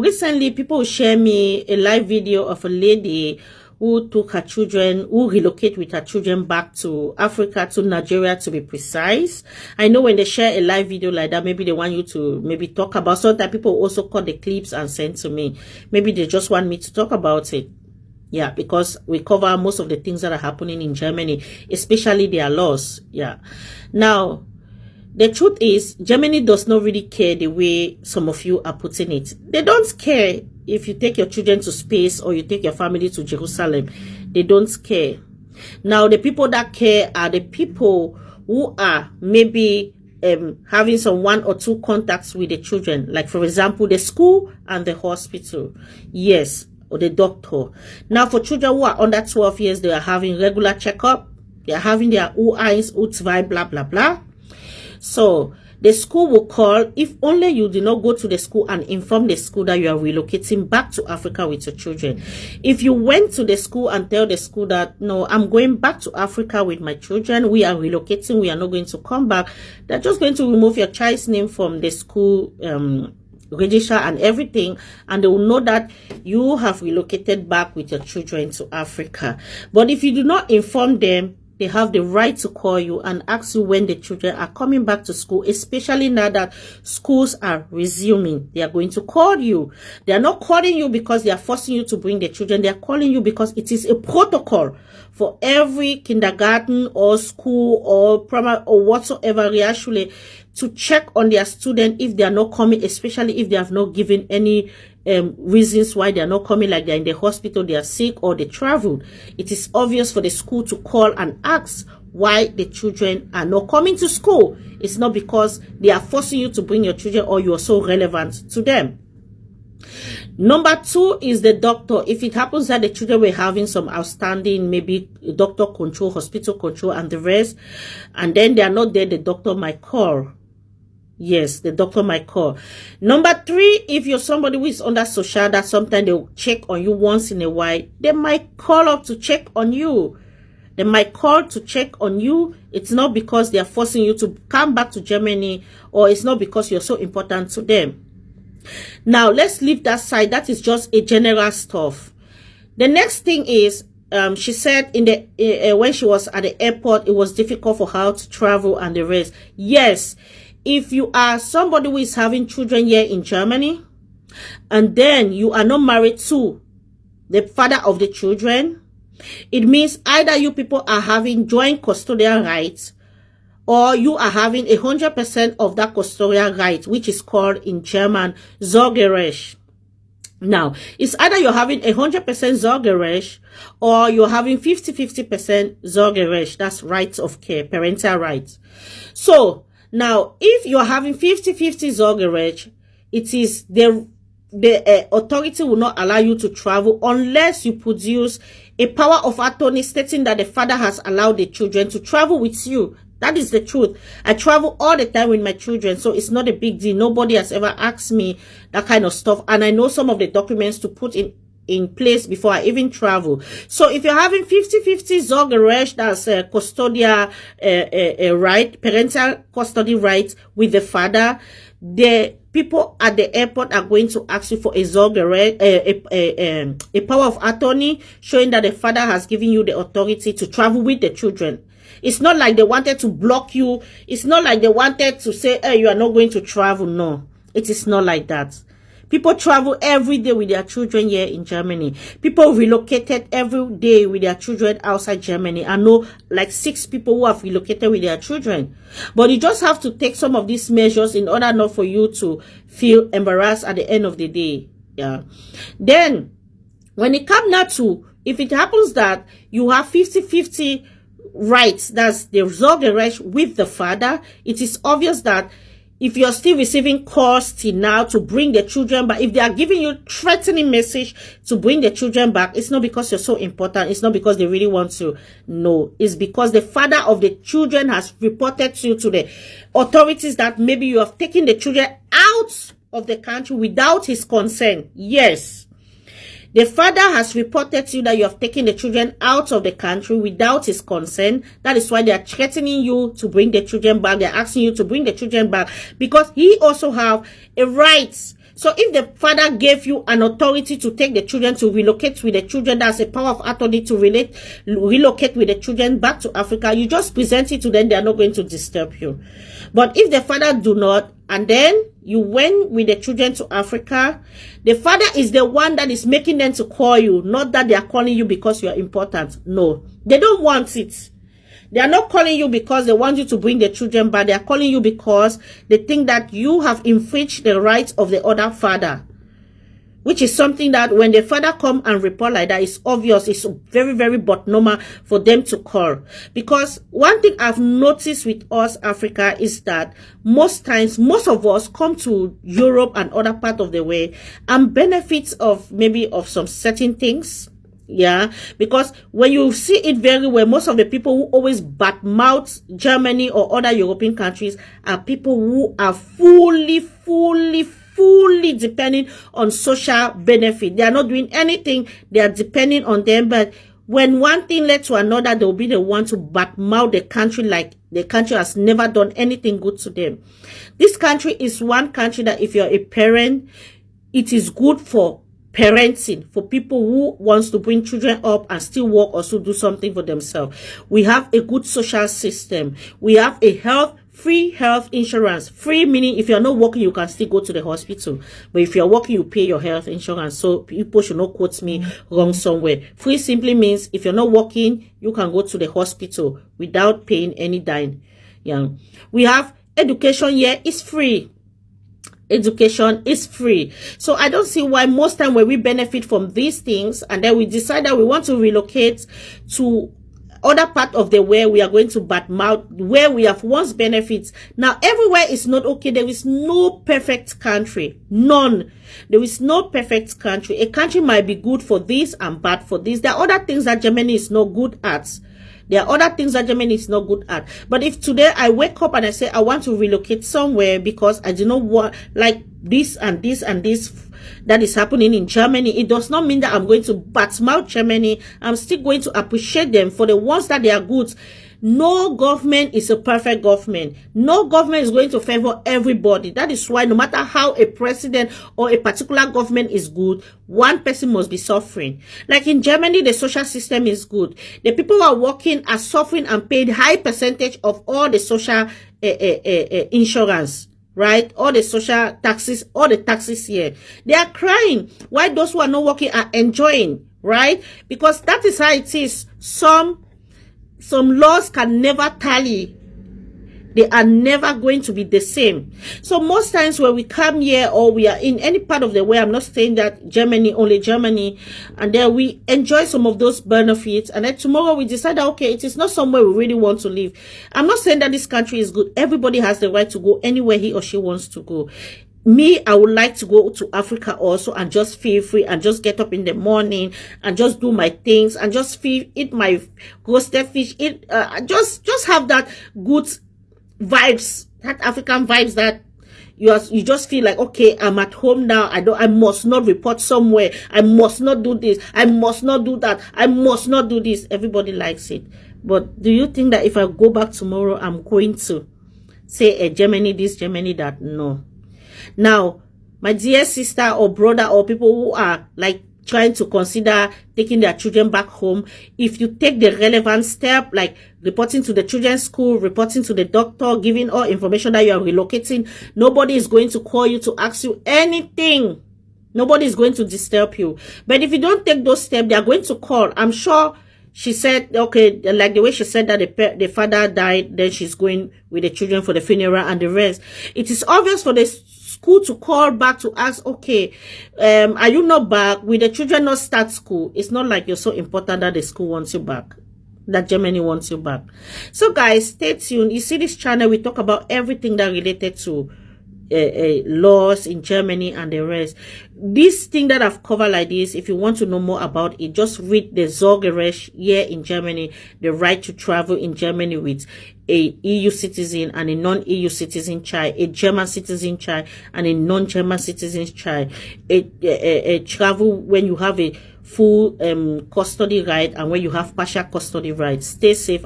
Recently, people share me a live video of a lady who took her children, who relocate with her children back to Africa, to Nigeria to be precise. I know when they share a live video like that, maybe they want you to maybe talk about. Sometimes people also cut the clips and send to me. Maybe they just want me to talk about it. Yeah, because we cover most of the things that are happening in Germany, especially their laws. Yeah. Now, the truth is, Germany does not really care the way some of you are putting it. They don't care if you take your children to space or you take your family to Jerusalem. They don't care. Now, the people that care are the people who are maybe having some 1 or 2 contacts with the children. Like, for example, the school and the hospital. Yes, or the doctor. Now, for children who are under 12 years, they are having regular checkup. They are having their U1, U2, blah, blah, blah. So the school will call. If only you do not go to the school and inform the school that you are relocating back to Africa with your children. If you went to the school and tell the school that, no, I'm going back to Africa with my children, we are relocating, we are not going to come back, they're just going to remove your child's name from the school register and everything, and they will know that you have relocated back with your children to Africa. But if you do not inform them, they have the right to call you and ask you when the children are coming back to school, especially now that schools are resuming. They are going to call you. They are not calling you because they are forcing you to bring the children. They are calling you because it is a protocol for every kindergarten or school or primary or whatsoever, actually, to check on their student if they are not coming, especially if they have not given any reasons why they are not coming, like they're in the hospital, they are sick, or they traveled. It is obvious for the school to call and ask why the children are not coming to school. It's not because they are forcing you to bring your children or you are so relevant to them. Number 2 is the doctor. If it happens that the children were having some outstanding, maybe doctor control, hospital control, and the rest, and then they are not there, the doctor might call. Yes, the doctor might call. Number 3, if you're somebody who is under social, that sometimes they'll check on you once in a while, they might call up to check on you. They might call to check on you. It's not because they are forcing you to come back to Germany, or it's not because you're so important to them. Now, let's leave that side. That is just a general stuff. The next thing is, she said in the when she was at the airport, it was difficult for her to travel and the rest. Yes. If you are somebody who is having children here in Germany, and then you are not married to the father of the children, it means either you people are having joint custodial rights, or you are having 100% of that custodial right, which is called in German Sorgerecht. Now, it's either you're having 100% Sorgerecht, or you're having 50% Sorgerecht. That's rights of care, parental rights. So, now, if you're having 50-50 Sorgerecht, it is the authority will not allow you to travel unless you produce a power of attorney stating that the father has allowed the children to travel with you. That is the truth. I travel all the time with my children, so it's not a big deal. Nobody has ever asked me that kind of stuff, and I know some of the documents to put in place before I even travel. So if you're having 50-50 Sorgerecht, that's custodial right, parental custody right with the father, the people at the airport are going to ask you for a Sorgerecht, a power of attorney showing that the father has given you the authority to travel with the children. It's not like they wanted to block you. It's not like they wanted to say, hey, you are not going to travel. No, it is not like that. People travel every day with their children here in Germany. People relocated every day with their children outside Germany. I know like 6 people who have relocated with their children. But you just have to take some of these measures in order not for you to feel embarrassed at the end of the day. Yeah. Then, when it comes now to, if it happens that you have 50-50 rights, that's the Sorgerecht with the father, it is obvious that if you're still receiving calls till now to bring the children back, if they are giving you threatening message to bring the children back, it's not because you're so important. It's not because they really want to. No, it's because the father of the children has reported to you, to the authorities, that maybe you have taken the children out of the country without his consent. Yes. The father has reported to you that you have taken the children out of the country without his consent. That is why they are threatening you to bring the children back. They are asking you to bring the children back because he also have a right So if the father gave you an authority to take the children to relocate with the children, that's a power of attorney to relocate with the children back to Africa, you just present it to them, they are not going to disturb you. But if the father do not, and then you went with the children to Africa, the father is the one that is making them to call you, not that they are calling you because you are important. No, they don't want it. They are not calling you because they want you to bring the children back. They are calling you because they think that you have infringed the rights of the other father. Which is something that when the father come and report like that, it's obvious. It's very, very but normal for them to call. Because one thing I've noticed with us, Africa, is that most times, most of us come to Europe and other part of the world and benefits of maybe of some certain things. Yeah, because when you see it very well, most of the people who always badmouth Germany or other European countries are people who are fully depending on social benefit. They are not doing anything. They are depending on them. But when one thing led to another, they'll be the one to badmouth the country like the country has never done anything good to them. This country is one country that if you're a parent, it is good for parenting, for people who wants to bring children up and still work, also do something for themselves. We have a good social system. We have a free health insurance. Free meaning if you're not working, you can still go to the hospital. But if you're working, you pay your health insurance. So people should not quote me wrong somewhere. Free simply means if you're not working, you can go to the hospital without paying any dime. Yeah. We have education here. It's free. Education is free. So I don't see why most time when we benefit from these things and then we decide that we want to relocate to other part of the world, we are going to badmouth where we have once benefits. Now everywhere is not okay. There is no perfect country. None. There is no perfect country. A country might be good for this and bad for this. There are other things that Germany is not good at. There are other things that Germany is not good at. But if today I wake up and I say I want to relocate somewhere because I do not want like this and this and this that is happening in Germany, it does not mean that I'm going to badmouth Germany. I'm still going to appreciate them for the ones that they are good. No government is a perfect government. No government is going to favor everybody. That is why no matter how a president or a particular government is good, one person must be suffering. Like in Germany, the social system is good. The people who are working are suffering and paid high percentage of all the social insurance. Right? All the social taxes, all the taxes here. They are crying. Why those who are not working are enjoying, right? Because that is how it is. Some laws can never tally. They are never going to be the same. So most times when we come here or we are in any part of the world, I'm not saying that Germany, only Germany, and then we enjoy some of those benefits. And then tomorrow we decide that, okay, it is not somewhere we really want to live. I'm not saying that this country is good. Everybody has the right to go anywhere he or she wants to go. Me, I would like to go to Africa also and just feel free and just get up in the morning and just do my things and just eat my roasted fish, just have that good vibes, that African vibes that you just feel like, okay, I'm at home now. I must not report somewhere. I must not do this. I must not do that. I must not do this. Everybody likes it. But do you think that if I go back tomorrow, I'm going to say Germany this, Germany that? No. Now, my dear sister or brother or people who are like trying to consider taking their children back home, if you take the relevant step, like reporting to the children's school, reporting to the doctor, giving all information that you are relocating, nobody is going to call you to ask you anything. Nobody is going to disturb you. But if you don't take those steps, they are going to call. I'm sure she said, okay, like the way she said that the father died, then she's going with the children for the funeral and the rest. It is obvious for the school to call back to ask, okay, are you not back? Will the children not start school? It's not like you're so important that the school wants you back, that Germany wants you back. So guys, stay tuned. You see this channel, we talk about everything that related to laws in Germany and the rest. This thing that I've covered like this, if you want to know more about it, just read the SH0CK here in Germany, the right to travel in Germany with a EU citizen and a non-EU citizen child, a German citizen child and a non-German citizen child, a travel when you have a full custody right and when you have partial custody rights. Stay safe.